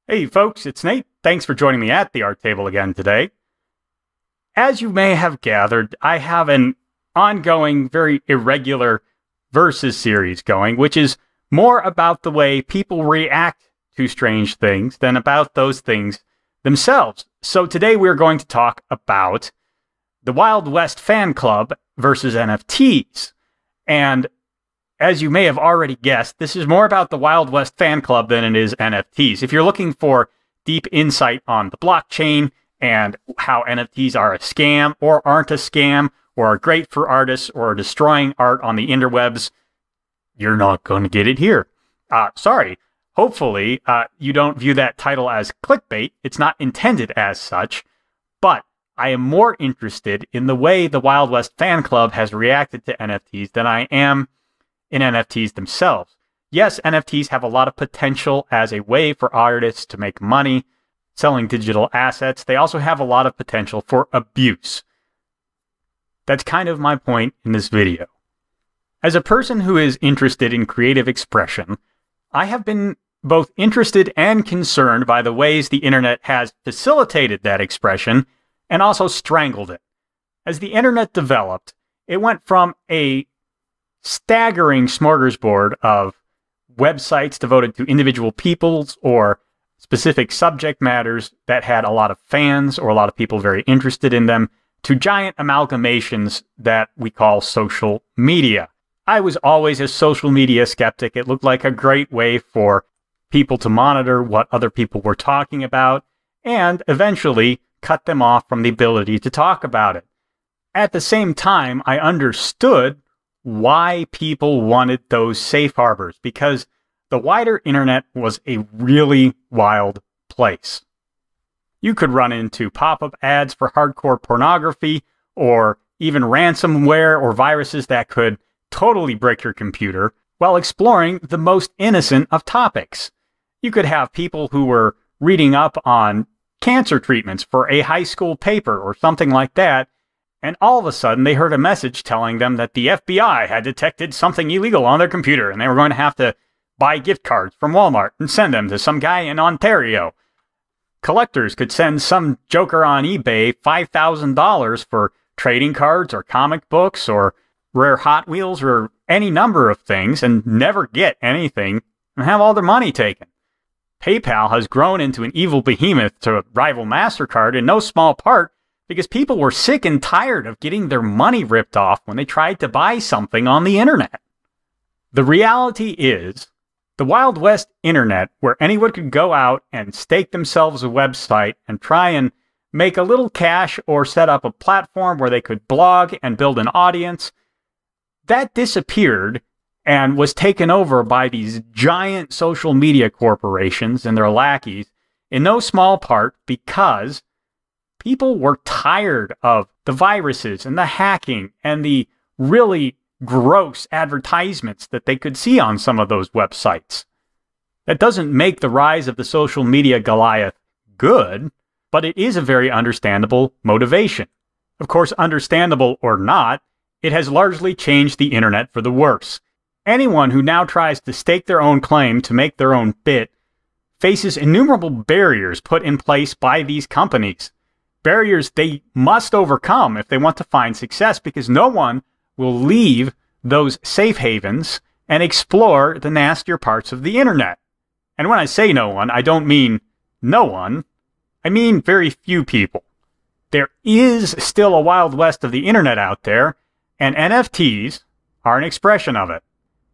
Hey folks, it's Nate. Thanks for joining me at the art table again today. As you may have gathered, I have an ongoing, very irregular versus series going, which is more about the way people react to strange things than about those things themselves. So today we're going to talk about the Wild West fan club versus NFTs. And as you may have already guessed, this is more about the Wild West fan club than it is NFTs. If you're looking for deep insight on the blockchain and how NFTs are a scam or aren't a scam or are great for artists or are destroying art on the interwebs, you're not going to get it here. Sorry. Hopefully, you don't view that title as clickbait. It's not intended as such, but I am more interested in the way the Wild West fan club has reacted to NFTs than I am in NFTs themselves. Yes, NFTs have a lot of potential as a way for artists to make money selling digital assets. They also have a lot of potential for abuse. That's kind of my point in this video. As a person who is interested in creative expression, I have been both interested and concerned by the ways the internet has facilitated that expression and also strangled it. As the internet developed, it went from a staggering smorgasbord of websites devoted to individual peoples or specific subject matters that had a lot of fans or a lot of people very interested in them, to giant amalgamations that we call social media. I was always a social media skeptic. It looked like a great way for people to monitor what other people were talking about and eventually cut them off from the ability to talk about it. At the same time, I understood why people wanted those safe harbors, because the wider internet was a really wild place. You could run into pop-up ads for hardcore pornography, or even ransomware or viruses that could totally break your computer while exploring the most innocent of topics. You could have people who were reading up on cancer treatments for a high school paper or something like that, and all of a sudden they heard a message telling them that the FBI had detected something illegal on their computer and they were going to have to buy gift cards from Walmart and send them to some guy in Ontario. Collectors could send some joker on eBay $5,000 for trading cards or comic books or rare Hot Wheels or any number of things and never get anything and have all their money taken. PayPal has grown into an evil behemoth to rival MasterCard in no small part because people were sick and tired of getting their money ripped off when they tried to buy something on the internet. The reality is, the Wild West internet, where anyone could go out and stake themselves a website and try and make a little cash or set up a platform where they could blog and build an audience, that disappeared and was taken over by these giant social media corporations and their lackeys, in no small part because people were tired of the viruses and the hacking and the really gross advertisements that they could see on some of those websites. That doesn't make the rise of the social media Goliath good, but it is a very understandable motivation. Of course, understandable or not, it has largely changed the internet for the worse. Anyone who now tries to stake their own claim to make their own bit faces innumerable barriers put in place by these companies. Barriers they must overcome if they want to find success, because no one will leave those safe havens and explore the nastier parts of the internet. And when I say no one, I don't mean no one. I mean very few people. There is still a Wild West of the internet out there, and NFTs are an expression of it.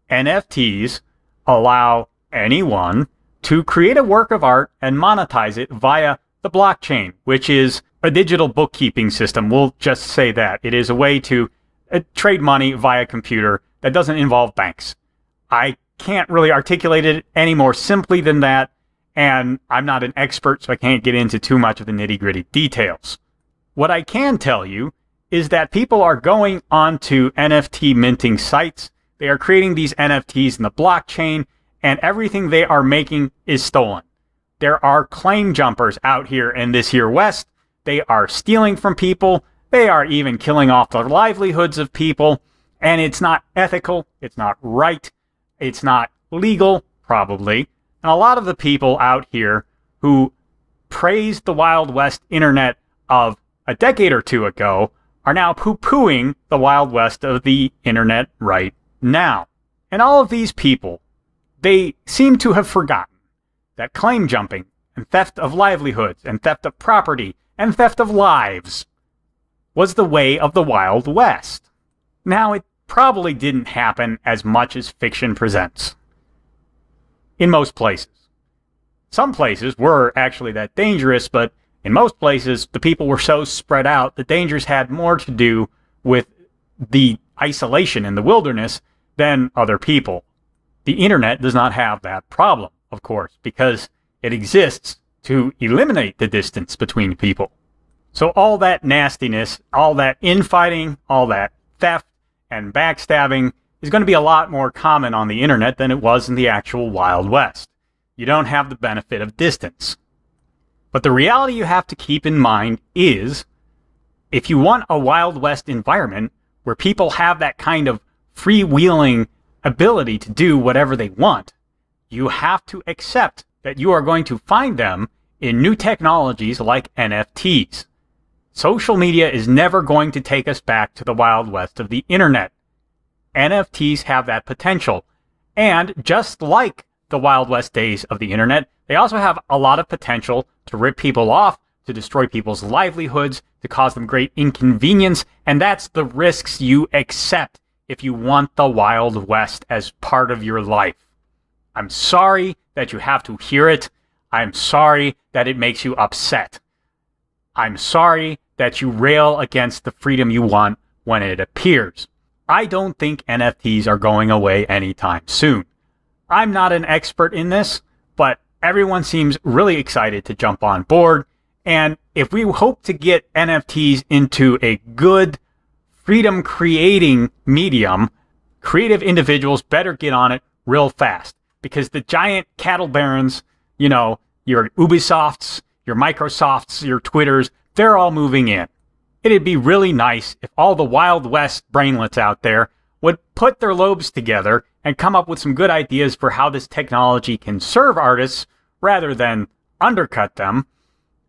NFTs allow anyone to create a work of art and monetize it via the blockchain, which is a digital bookkeeping system. We'll just say that. It is a way to trade money via computer that doesn't involve banks. I can't really articulate it any more simply than that, and I'm not an expert, so I can't get into too much of the nitty-gritty details. What I can tell you is that people are going onto NFT minting sites. They are creating these NFTs in the blockchain, and everything they are making is stolen. There are claim jumpers out here in this here West. They are stealing from people. They are even killing off the livelihoods of people. And it's not ethical. It's not right. It's not legal, probably. And a lot of the people out here who praised the Wild West internet of a decade or two ago are now poo-pooing the Wild West of the internet right now. And all of these people, they seem to have forgotten that claim jumping and theft of livelihoods and theft of property and theft of lives was the way of the Wild West. Now, it probably didn't happen as much as fiction presents. In most places. Some places were actually that dangerous, but in most places, the people were so spread out, the dangers had more to do with the isolation in the wilderness than other people. The internet does not have that problem, of course, because it exists to eliminate the distance between people. So all that nastiness, all that infighting, all that theft and backstabbing is going to be a lot more common on the internet than it was in the actual Wild West. You don't have the benefit of distance. But the reality you have to keep in mind is, if you want a Wild West environment where people have that kind of freewheeling ability to do whatever they want, you have to accept that you are going to find them in new technologies like NFTs. Social media is never going to take us back to the Wild West of the internet. NFTs have that potential. And just like the Wild West days of the internet, they also have a lot of potential to rip people off, to destroy people's livelihoods, to cause them great inconvenience, and that's the risks you accept if you want the Wild West as part of your life. I'm sorry that you have to hear it. I'm sorry that it makes you upset. I'm sorry that you rail against the freedom you want when it appears. I don't think NFTs are going away anytime soon. I'm not an expert in this, but everyone seems really excited to jump on board. And if we hope to get NFTs into a good freedom-creating medium, creative individuals better get on it real fast. Because the giant cattle barons, you know, your Ubisofts, your Microsofts, your Twitters, they're all moving in. It'd be really nice if all the Wild West brainlets out there would put their lobes together and come up with some good ideas for how this technology can serve artists rather than undercut them,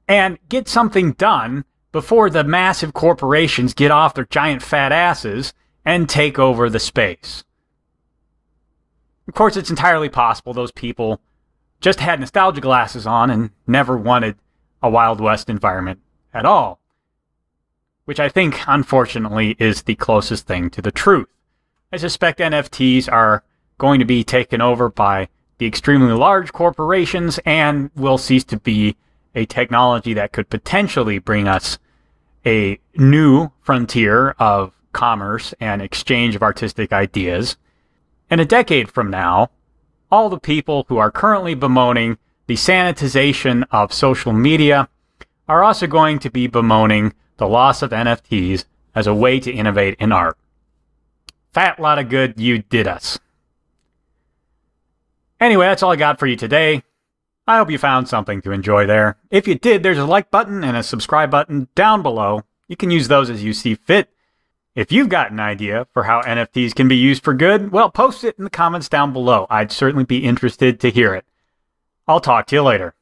and get something done before the massive corporations get off their giant fat asses and take over the space. Of course, it's entirely possible those people just had nostalgia glasses on and never wanted a Wild West environment at all, which I think, unfortunately, is the closest thing to the truth. I suspect NFTs are going to be taken over by the extremely large corporations and will cease to be a technology that could potentially bring us a new frontier of commerce and exchange of artistic ideas. And a decade from now, all the people who are currently bemoaning the sanitization of social media are also going to be bemoaning the loss of NFTs as a way to innovate in art. Fat lot of good you did us. Anyway, that's all I got for you today. I hope you found something to enjoy there. If you did, there's a like button and a subscribe button down below. You can use those as you see fit. If you've got an idea for how NFTs can be used for good, well, post it in the comments down below. I'd certainly be interested to hear it. I'll talk to you later.